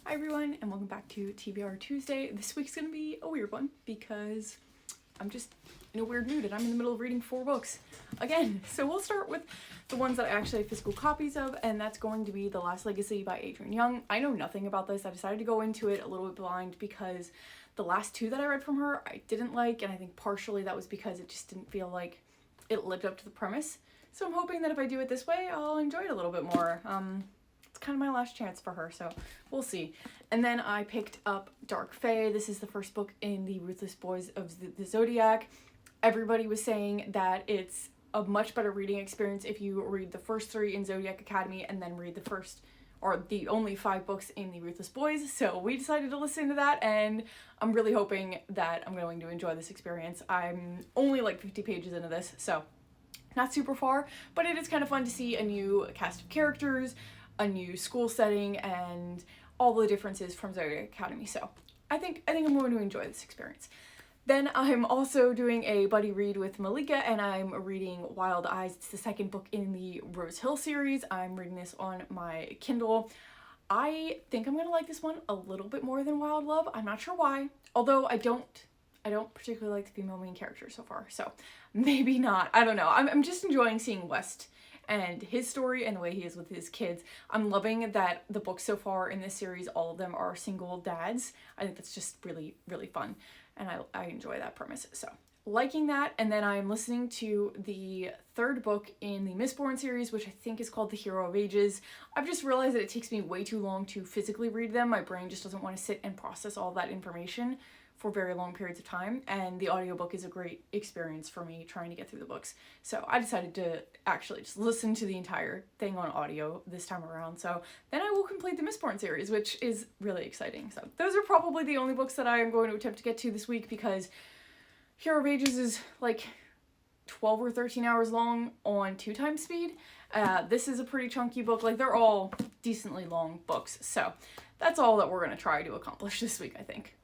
Hi everyone, and welcome back to TBR Tuesday. This week's gonna be a weird one because I'm just in a weird mood and I'm in the middle of reading 4 books again. So we'll start with the ones that I actually have physical copies of, and that's going to be The Last Legacy by Adrienne Young. I know nothing about this. I decided to go into it a little bit blind because the last 2 that I read from her I didn't like, and I think partially that was because it just didn't feel like it lived up to the premise. So I'm hoping that if I do it this way, I'll enjoy it a little bit more. It's kind of my last chance for her, so we'll see. And then I picked up Dark Fae. This is the first book in the Ruthless Boys of the Zodiac. Everybody was saying that it's a much better reading experience if you read the first 3 in Zodiac Academy and then read the first or the only 5 books in the Ruthless Boys. So we decided to listen to that, and I'm really hoping that I'm going to enjoy this experience. I'm only like 50 pages into this, so not super far, but it is kind of fun to see a new cast of characters, a new school setting, and all the differences from Zodiac Academy. So I think I'm going to enjoy this experience. Then I'm also doing a buddy read with Malika, and I'm reading Wild Eyes. It's the second book in the Rose Hill series. I'm reading this on my Kindle. I think I'm going to like this one a little bit more than Wild Love. I'm not sure why, although I don't particularly like the female main character so far, so maybe not. I don't know. I'm just enjoying seeing West and his story and the way he is with his kids. I'm loving that the books so far in this series, all of them are single dads. I think that's just really, really fun, and I enjoy that premise. So liking that. And then I'm listening to the 3rd book in the Mistborn series, which I think is called The Hero of Ages. I've just realized that it takes me way too long to physically read them. My brain just doesn't want to sit and process all that information for very long periods of time, and the audiobook is a great experience for me trying to get through the books. So I decided to actually just listen to the entire thing on audio this time around. So then I will complete the Mistborn series, which is really exciting. So those are probably the only books that I am going to attempt to get to this week, because Hero of Ages is like 12 or 13 hours long on 2 times speed. This is a pretty chunky book. Like, they're all decently long books. So that's all that we're going to try to accomplish this week, I think.